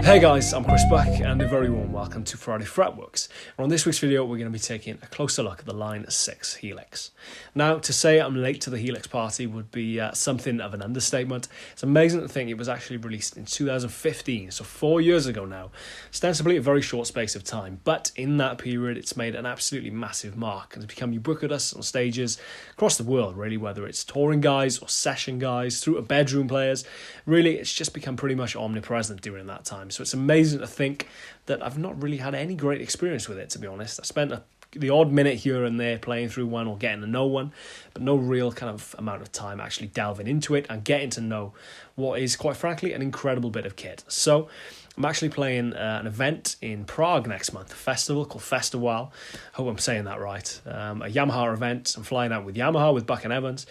Hey guys, I'm Chris Buck and a very warm welcome to Friday Fretworks. And on this week's video we're going to be taking a closer look at the Line 6 Helix. Now, to say I'm late to the Helix party would be something of an understatement. It's amazing to think it was actually released in 2015, so 4 years ago now. Ostensibly a very short space of time, but in that period it's made an absolutely massive mark and has become ubiquitous on stages across the world, really, whether it's touring guys or session guys, through to bedroom players. Really, it's just become pretty much omnipresent during that time. So it's amazing to think that I've not really had any great experience with it, to be honest. I spent the odd minute here and there playing through one or getting to know one, but no real kind of amount of time actually delving into it and getting to know what is, quite frankly, an incredible bit of kit. So I'm actually playing an event in Prague next month, a festival called Festival. Hope I'm saying that right. A Yamaha event. I'm flying out with Yamaha, with Buck and Evans,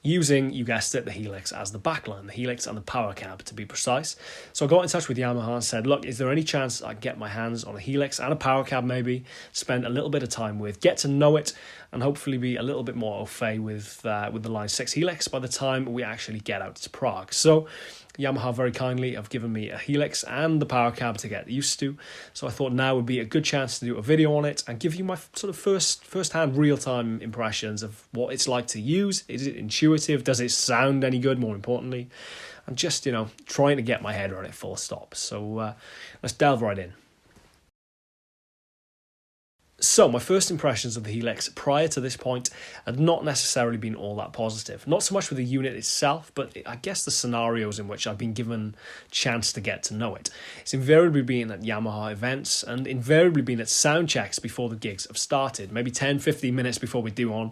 using, you guessed it, the Helix as the backline, the Helix and the power cab to be precise. So I got in touch with Yamaha and said, look, is there any chance I can get my hands on a Helix and a power cab maybe, spend a little bit of time with, get to know it, and hopefully be a little bit more au fait with the Line 6 Helix by the time we actually get out to Prague. So Yamaha very kindly have given me a Helix and the power cab to get used to. So I thought now would be a good chance to do a video on it and give you my sort of first-hand real-time impressions of what it's like to use. Is it intuitive? Does it sound any good, more importantly? And just, trying to get my head around it full stop. So let's delve right in. So my first impressions of the Helix prior to this point had not necessarily been all that positive. Not so much with the unit itself, but I guess the scenarios in which I've been given chance to get to know it. It's invariably been at Yamaha events and invariably been at sound checks before the gigs have started, maybe 10-15 minutes before we do on.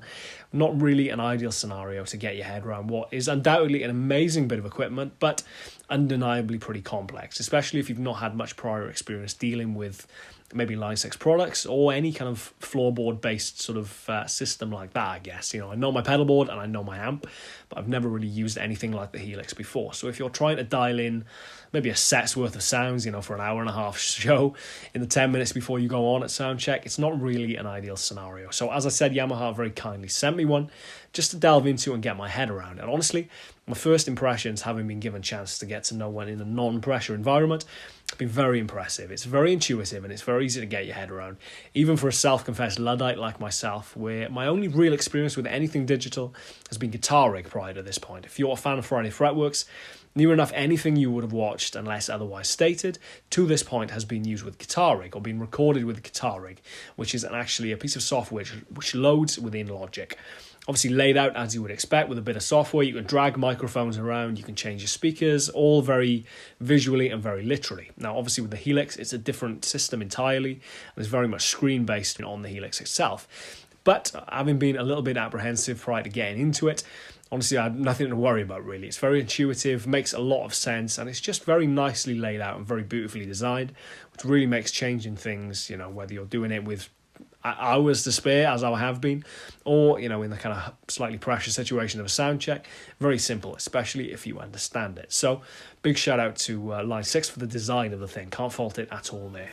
Not really an ideal scenario to get your head around what is undoubtedly an amazing bit of equipment, but undeniably pretty complex, especially if you've not had much prior experience dealing with maybe Line 6 products or any kind of floorboard based sort of system like that, I guess. I know my pedal board and I know my amp, but I've never really used anything like the Helix before. So if you're trying to dial in maybe a set's worth of sounds, for an hour and a half show in the 10 minutes before you go on at sound check, it's not really an ideal scenario. So as I said, Yamaha very kindly sent me one just to delve into and get my head around. And honestly, my first impressions, having been given a chance to get to know one in a non-pressure environment, have been very impressive. It's very intuitive and it's very easy to get your head around, even for a self-confessed Luddite like myself, where my only real experience with anything digital has been guitar rig prior to this point. If you're a fan of Friday Fretworks, near enough anything you would have watched, unless otherwise stated, to this point has been used with guitar rig or been recorded with guitar rig, which is actually a piece of software which loads within Logic. Obviously laid out as you would expect with a bit of software. You can drag microphones around, you can change your speakers, all very visually and very literally. Now obviously with the Helix it's a different system entirely, and it's very much screen based on the Helix itself. But having been a little bit apprehensive prior to getting into it, honestly, I had nothing to worry about, really. It's very intuitive, makes a lot of sense, and it's just very nicely laid out and very beautifully designed, which really makes changing things, whether you're doing it with hours to spare, as I have been, or, in the kind of slightly pressure situation of a sound check, very simple, especially if you understand it. So, big shout out to Line 6 for the design of the thing. Can't fault it at all there.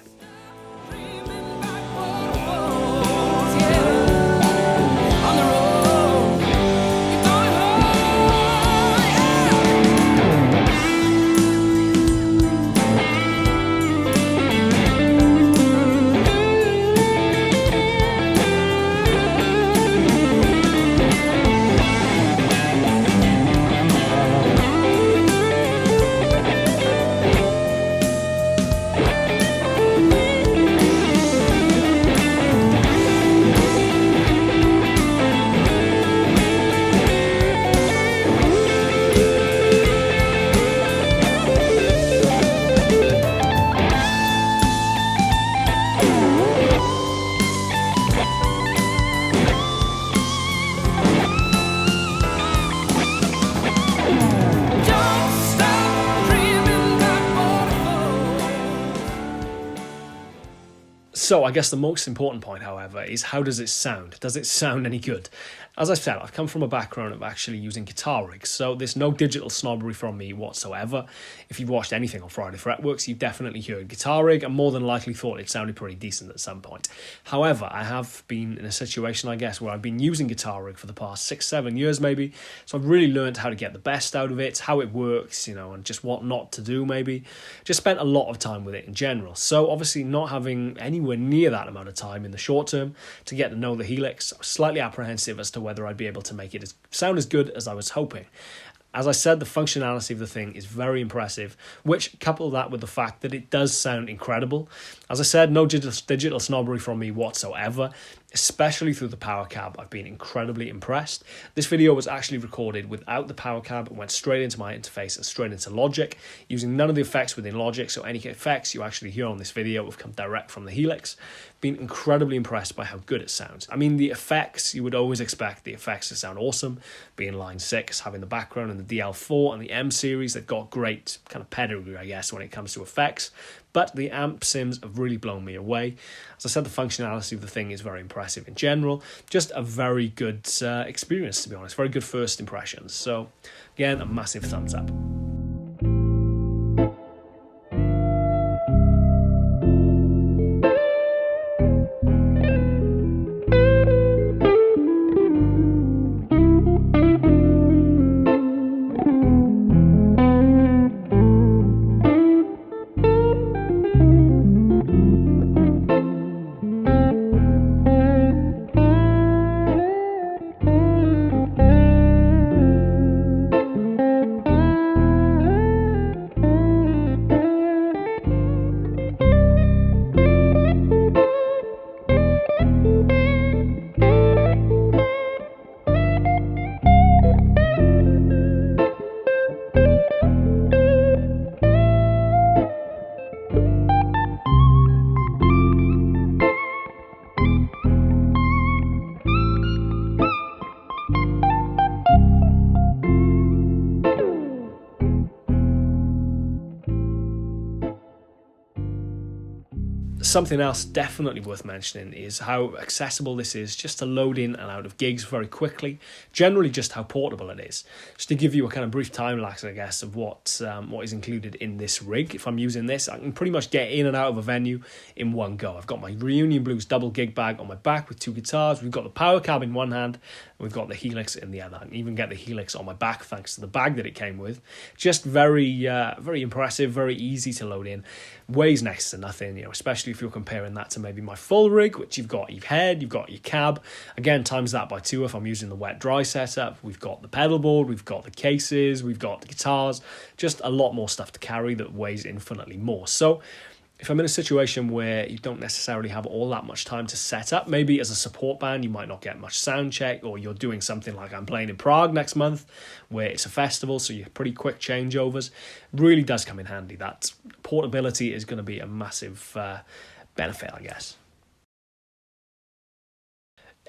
So I guess the most important point, however, is how does it sound? Does it sound any good? As I said, I've come from a background of actually using guitar rigs, so there's no digital snobbery from me whatsoever. If you've watched anything on Friday Fretworks, you've definitely heard guitar rig and more than likely thought it sounded pretty decent at some point. However, I have been in a situation, I guess, where I've been using guitar rig for the past 6-7 years maybe, so I've really learned how to get the best out of it, how it works, and just what not to do maybe. Just spent a lot of time with it in general. So obviously not having anywhere near that amount of time in the short term to get to know the Helix, I was slightly apprehensive as to whether I'd be able to make it sound as good as I was hoping. As I said, the functionality of the thing is very impressive, which couple that with the fact that it does sound incredible. As I said, no digital snobbery from me whatsoever, especially through the power cab. I've been incredibly impressed. This video was actually recorded without the power cab. It went straight into my interface and straight into Logic, using none of the effects within Logic, so any effects you actually hear on this video have come direct from the Helix. Been incredibly impressed by how good it sounds. I mean, the effects, you would always expect the effects to sound awesome, being Line 6, having the background and the DL4 and the M series, they've got great kind of pedigree, I guess, when it comes to effects. But the amp sims have really blown me away. As I said, the functionality of the thing is very impressive in general. Just a very good experience, to be honest. Very good first impressions. So, again, a massive thumbs up. Something else definitely worth mentioning is how accessible this is just to load in and out of gigs very quickly. Generally, just how portable it is. Just to give you a kind of brief time lapse, I guess, of what is included in this rig. If I'm using this, I can pretty much get in and out of a venue in one go. I've got my Reunion Blues double gig bag on my back with 2 guitars. We've got the power cab in one hand, and we've got the Helix in the other. I can even get the Helix on my back thanks to the bag that it came with. Just very impressive, very easy to load in. Weighs next to nothing, especially if you're comparing that to maybe my full rig, which you've got your head, you've got your cab. Again, times that by 2 if I'm using the wet-dry setup. We've got the pedal board, we've got the cases, we've got the guitars. Just a lot more stuff to carry that weighs infinitely more. So if I'm in a situation where you don't necessarily have all that much time to set up, maybe as a support band, you might not get much sound check, or you're doing something like I'm playing in Prague next month, where it's a festival, so you have pretty quick changeovers. Really does come in handy. That portability is going to be a massive benefit, I guess.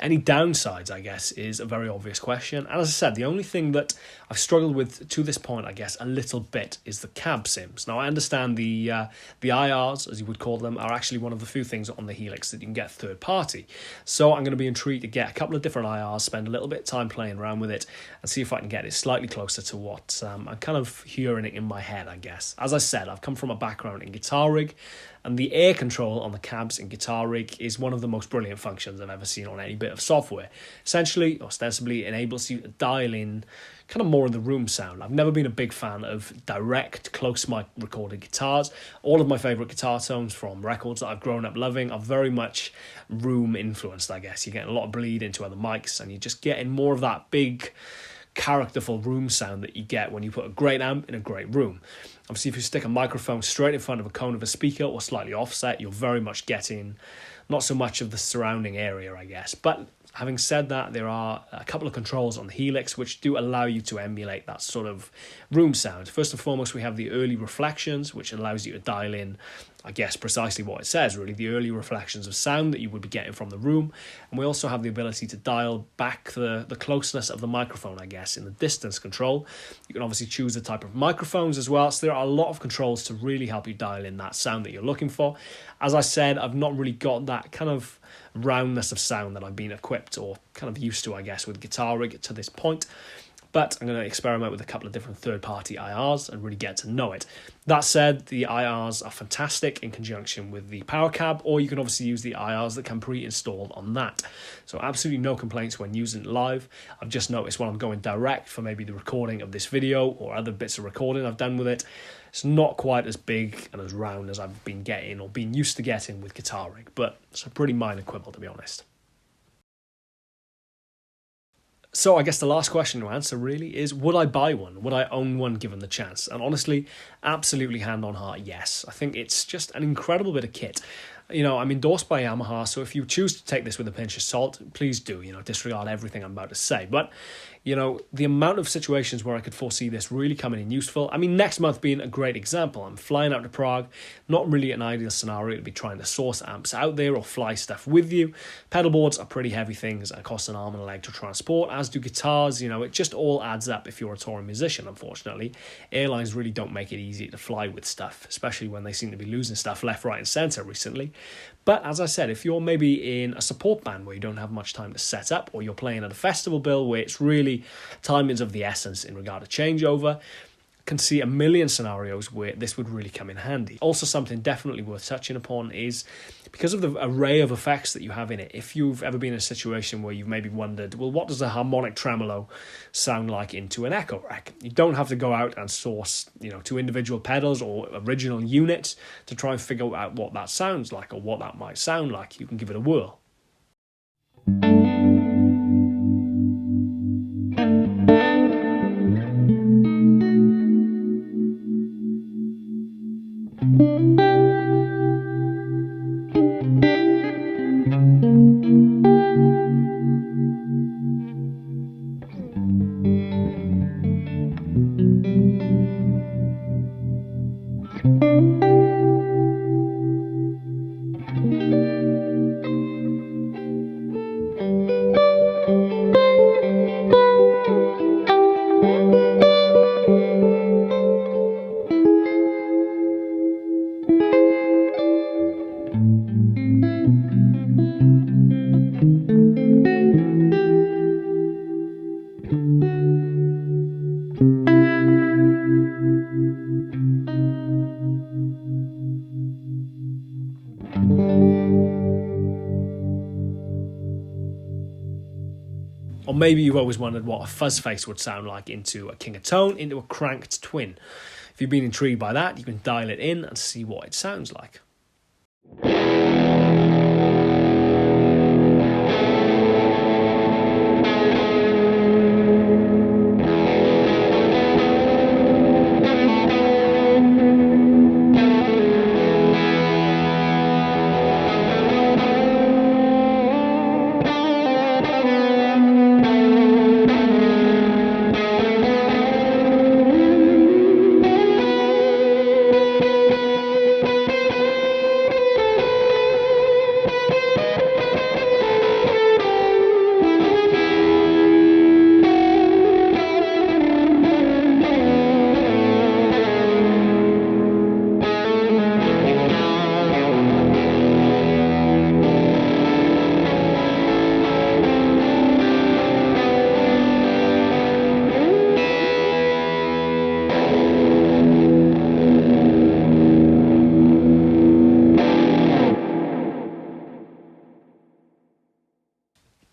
Any downsides, I guess, is a very obvious question. And as I said, the only thing that I've struggled with to this point, I guess, a little bit is the cab sims. Now, I understand the IRs, as you would call them, are actually one of the few things on the Helix that you can get third party. So I'm going to be intrigued to get a couple of different IRs, spend a little bit of time playing around with it, and see if I can get it slightly closer to what I'm kind of hearing it in my head, I guess. As I said, I've come from a background in guitar rig, and the air control on the cabs in guitar rig is one of the most brilliant functions I've ever seen on any bit of software. Essentially, ostensibly, enables you to dial in kind of more of the room sound. I've never been a big fan of direct, close mic recorded guitars. All of my favourite guitar tones from records that I've grown up loving are very much room influenced, I guess. You're getting a lot of bleed into other mics, and you're just getting more of that big, characterful room sound that you get when you put a great amp in a great room. Obviously, if you stick a microphone straight in front of a cone of a speaker or slightly offset, you're very much getting not so much of the surrounding area, I guess. But having said that, there are a couple of controls on the Helix which do allow you to emulate that sort of room sound. First and foremost, we have the early reflections, which allows you to dial in I guess precisely what it says, really, the early reflections of sound that you would be getting from the room. And we also have the ability to dial back the closeness of the microphone, I guess, in the distance control. You can obviously choose the type of microphones as well, so there are a lot of controls to really help you dial in that sound that you're looking for. As I said, I've not really got that kind of roundness of sound that I've been equipped or kind of used to, I guess, with Guitar Rig to this point. But I'm going to experiment with a couple of different third-party IRs and really get to know it. That said, the IRs are fantastic in conjunction with the power cab, or you can obviously use the IRs that come pre-installed on that. So absolutely no complaints when using it live. I've just noticed when I'm going direct for maybe the recording of this video or other bits of recording I've done with it, it's not quite as big and as round as I've been getting or been used to getting with Guitar Rig, but it's a pretty minor quibble, to be honest. So I guess the last question to answer really is, would I buy one? Would I own one given the chance? And honestly, absolutely hand on heart, yes. I think it's just an incredible bit of kit. You know, I'm endorsed by Yamaha, so if you choose to take this with a pinch of salt, please do, disregard everything I'm about to say. But, the amount of situations where I could foresee this really coming in useful. I mean, next month being a great example. I'm flying out to Prague, not really an ideal scenario to be trying to source amps out there or fly stuff with you. Pedal boards are pretty heavy things and cost an arm and a leg to transport, as do guitars. It just all adds up if you're a touring musician, unfortunately. Airlines really don't make it easy to fly with stuff, especially when they seem to be losing stuff left, right and centre recently. But as I said, if you're maybe in a support band where you don't have much time to set up, or you're playing at a festival bill where it's really time is of the essence in regard to changeover, can see a million scenarios where this would really come in handy. Also, something definitely worth touching upon is because of the array of effects that you have in it. If you've ever been in a situation where you've maybe wondered, well, what does a harmonic tremolo sound like into an echo rack? You don't have to go out and source, two individual pedals or original units to try and figure out what that sounds like or what that might sound like. You can give it a whirl. Or maybe you've always wondered what a fuzz face would sound like into a King of Tone, into a cranked twin. If you've been intrigued by that, you can dial it in and see what it sounds like.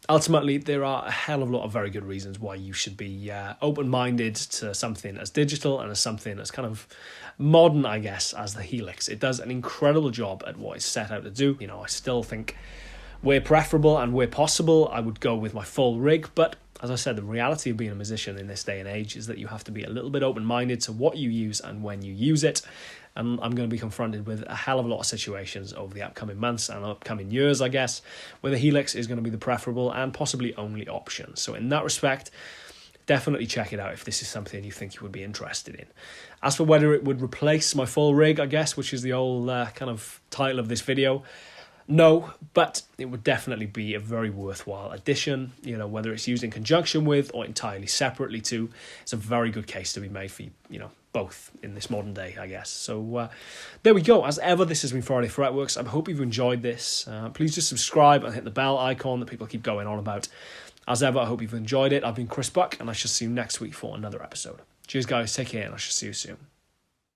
Ultimately, there are a hell of a lot of very good reasons why you should be open-minded to something as digital and as something as kind of modern, I guess, as the Helix. It does an incredible job at what it's set out to do. I still think where preferable and where possible, I would go with my full rig. But as I said, the reality of being a musician in this day and age is that you have to be a little bit open-minded to what you use and when you use it. And I'm going to be confronted with a hell of a lot of situations over the upcoming months and upcoming years, I guess, where the Helix is going to be the preferable and possibly only option. So in that respect, definitely check it out if this is something you think you would be interested in. As for whether it would replace my full rig, I guess, which is the old kind of title of this video, no, but it would definitely be a very worthwhile addition. You know, whether it's used in conjunction with or entirely separately too, it's a very good case to be made for, you know, both in this modern day, I guess. So there we go. As ever, this has been Friday Fretworks. I hope you've enjoyed this. Please just subscribe and hit the bell icon that people keep going on about. As ever, I hope you've enjoyed it. I've been Chris Buck, and I shall see you next week for another episode. Cheers, guys. Take care, and I shall see you soon.